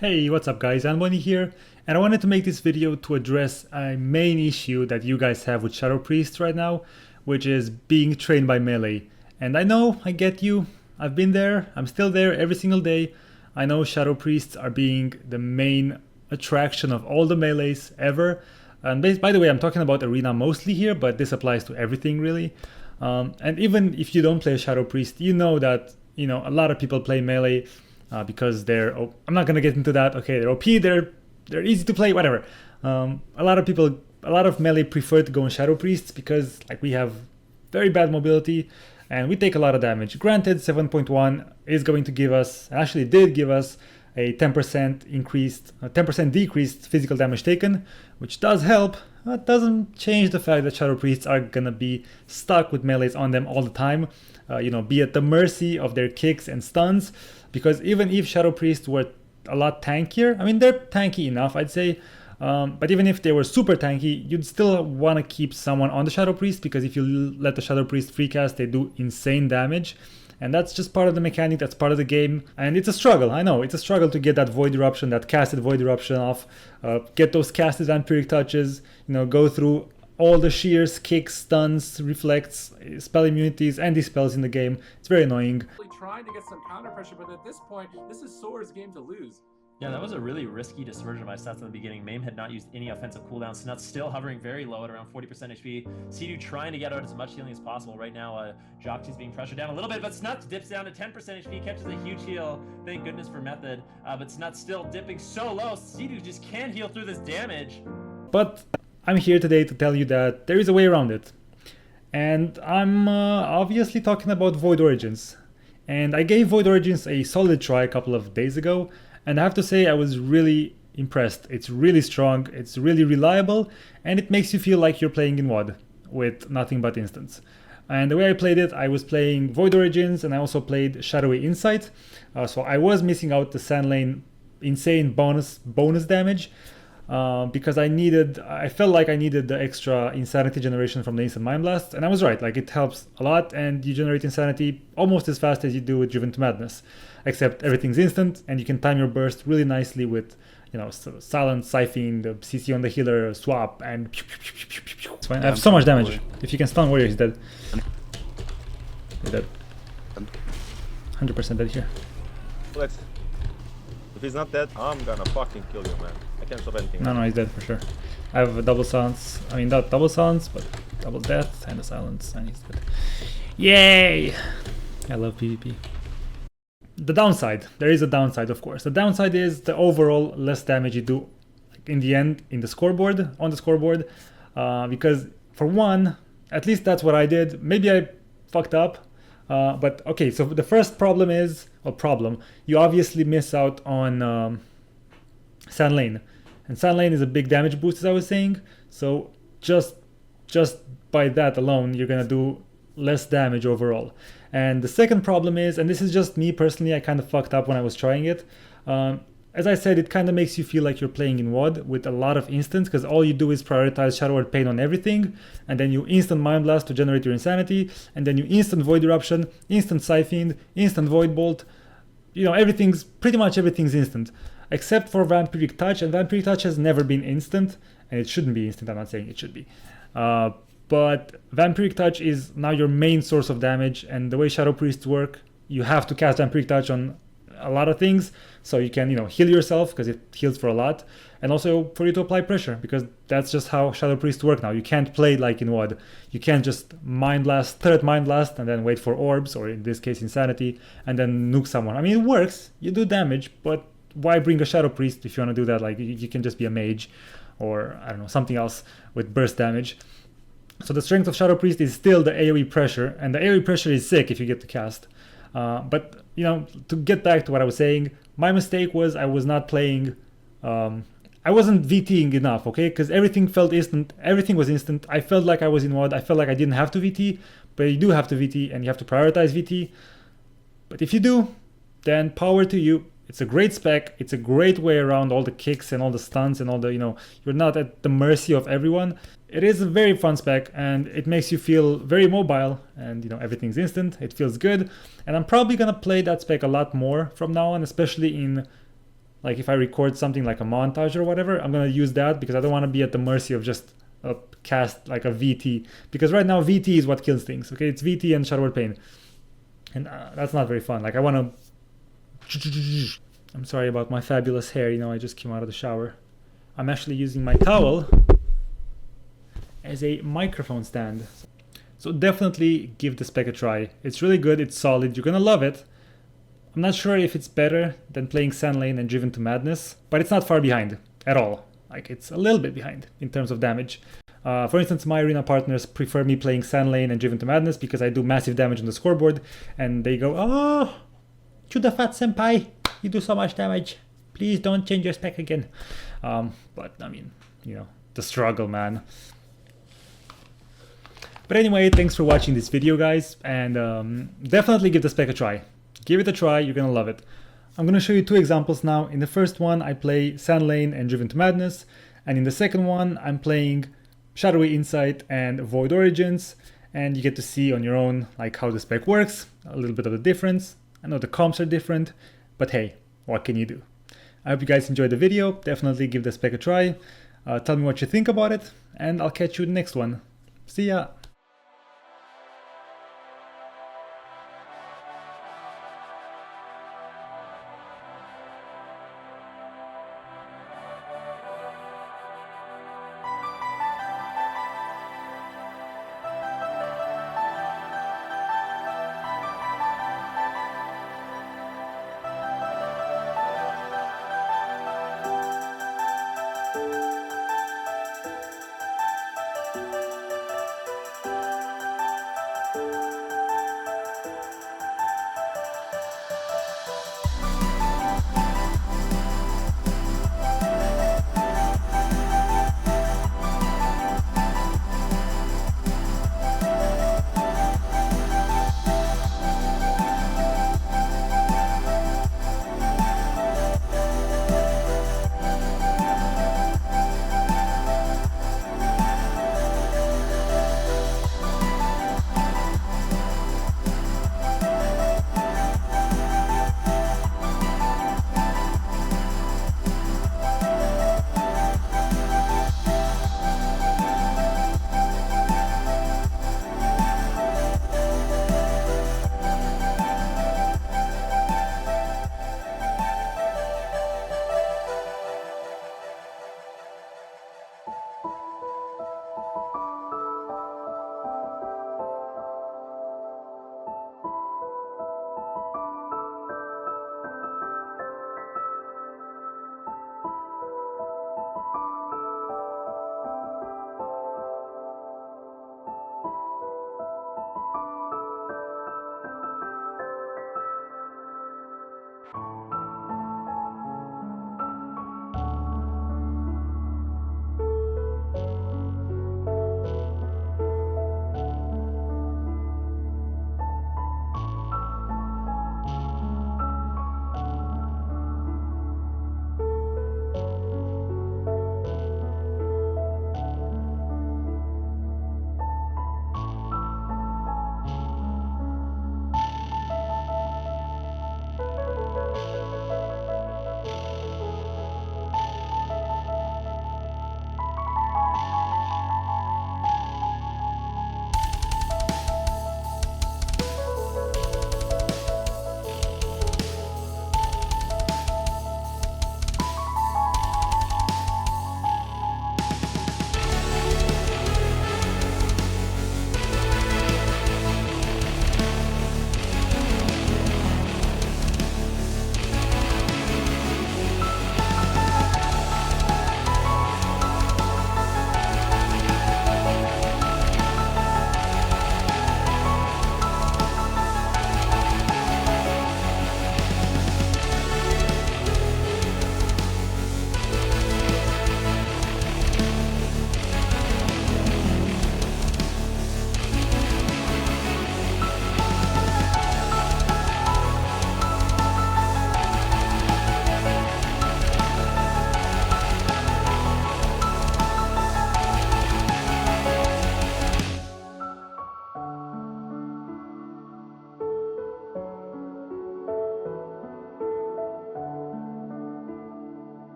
Hey, what's up guys, Anboni here, and I wanted to make this video to address a main issue that you guys have with Shadowpriest right now, which is being trained by melee. And I know, I get you, I've been there, I'm still there every single day. I know Shadowpriests are being the main attraction of all the melees ever. And by the way, I'm talking about arena mostly here, but this applies to everything really. And even if you don't play Shadowpriest, you know that, a lot of people play melee because they're, I'm not gonna get into that. Okay, they're OP, they're easy to play, whatever. A lot of melee prefer to go on Shadowpriests because like we have very bad mobility and we take a lot of damage. Granted, 7.1 is going to give us, actually did give us a 10% decreased physical damage taken, which does help. That doesn't change the fact that Shadowpriests are gonna be stuck with melees on them all the time, be at the mercy of their kicks and stuns, because even if Shadowpriests were a lot tankier, I mean they're tanky enough I'd say, but even if they were super tanky, you'd still want to keep someone on the Shadowpriest, because if you let the Shadowpriest free cast, they do insane damage. And that's just part of the mechanic, that's part of the game. And it's a struggle, I know, it's a struggle to get that Void Eruption, that casted Void Eruption off, get those casted Vampiric Touches, go through all the shears, kicks, stuns, reflects, spell immunities, and dispels in the game. It's very annoying. Trying to get some counter pressure, but at this point, this is Sora's game to lose. Yeah, that was a really risky dispersion of my stats in the beginning. Mame had not used any offensive cooldowns. Snut's still hovering very low at around 40% HP. Sea-Doo trying to get out as much healing as possible. Right now, Jockey's being pressured down a little bit, but Snut dips down to 10% HP, catches a huge heal. Thank goodness for Method. But Snut's still dipping so low, Sea-Doo just can't heal through this damage. But I'm here today to tell you that there is a way around it. And I'm obviously talking about Void Origins. And I gave Void Origins a solid try a couple of days ago, and I have to say I was really impressed. It's really strong, it's really reliable, and it makes you feel like you're playing in WoD with nothing but instants. And the way I played it, I was playing Void Origins and I also played Shadowy Insight, so I was missing out the Sand Lane insane bonus damage, because I felt like I needed the extra insanity generation from the instant Mind Blast, and I was right, like it helps a lot and you generate insanity almost as fast as you do with Driven to Madness, except everything's instant and you can time your burst really nicely with, Silent, Siphon, the CC on the healer, swap, and I have so much damage. If you can stun Warrior, he's dead. He's dead. 100% dead here. Let's. If he's not dead, I'm gonna fucking kill you, man. I can't stop anything. No, he's dead for sure. I have a double silence. I mean, not double silence, but double death and a silence, and he's dead. Yay! I love PvP. The downside, there is a downside, of course. The downside is the overall less damage you do in the end on the scoreboard, because for one, at least that's what I did. Maybe I fucked up. But okay, so the first problem is, you obviously miss out on Sand Lane. And Sand Lane is a big damage boost, as I was saying. So just by that alone, you're gonna do less damage overall. And the second problem is, and this is just me personally, I kind of fucked up when I was trying it. As I said, it kind of makes you feel like you're playing in WoD with a lot of instants, because all you do is prioritize Shadow Word Pain on everything, and then you instant Mind Blast to generate your insanity, and then you instant Void Eruption, instant Siphon, instant Void Bolt. Pretty much everything's instant, except for Vampiric Touch, and Vampiric Touch has never been instant, and it shouldn't be instant, I'm not saying it should be. But Vampiric Touch is now your main source of damage, and the way Shadowpriests work, you have to cast Vampiric Touch on a lot of things, so you can heal yourself, because it heals for a lot, and also for you to apply pressure, because that's just how Shadowpriests work now. You can't play like in WoD. You can't just turret Mind Blast and then wait for orbs, or in this case Insanity, and then nuke someone. I mean, it works, you do damage, but why bring a Shadowpriest if you want to do that? Like, you can just be a mage, or I don't know, something else with burst damage. So the strength of Shadowpriest is still the AoE pressure, and the AoE pressure is sick if you get to cast. But to get back to what I was saying, my mistake was I was not playing, I wasn't VTing enough, okay? Because everything felt instant, everything was instant. I felt like I was in WoD, I felt like I didn't have to VT, but you do have to VT, and you have to prioritize VT. But if you do, then power to you. It's a great spec, it's a great way around all the kicks and all the stunts and all the, you're not at the mercy of everyone. It is a very fun spec, and it makes you feel very mobile, and everything's instant, it feels good. And I'm probably gonna play that spec a lot more from now on, especially in like if I record something like a montage or whatever, I'm gonna use that because I don't want to be at the mercy of just a cast like a VT, because right now VT is what kills things. Okay, it's VT and Shadow Pain, and that's not very fun. Like I want to. I'm sorry about my fabulous hair. You know, I just came out of the shower. I'm actually using my towel as a microphone stand. So definitely give the spec a try. It's really good. It's solid. You're gonna love it. I'm not sure if it's better than playing Sand Lane and Driven to Madness, but it's not far behind at all. Like it's a little bit behind in terms of damage. For instance, my arena partners prefer me playing Sand Lane and Driven to Madness because I do massive damage on the scoreboard, and they go, "Oh, Chuda Fat Senpai, you do so much damage. Please don't change your spec again." But I mean, you know, the struggle, man. But anyway, thanks for watching this video, guys, and definitely give the spec a try. Give it a try, you're gonna love it. I'm gonna show you two examples now. In the first one, I play Sand Lane and Driven to Madness, and in the second one, I'm playing Shadowy Insight and Void Origins, and you get to see on your own like how the spec works, a little bit of the difference. I know the comps are different, but hey, what can you do? I hope you guys enjoyed the video. Definitely give the spec a try. Tell me what you think about it, and I'll catch you in the next one. See ya!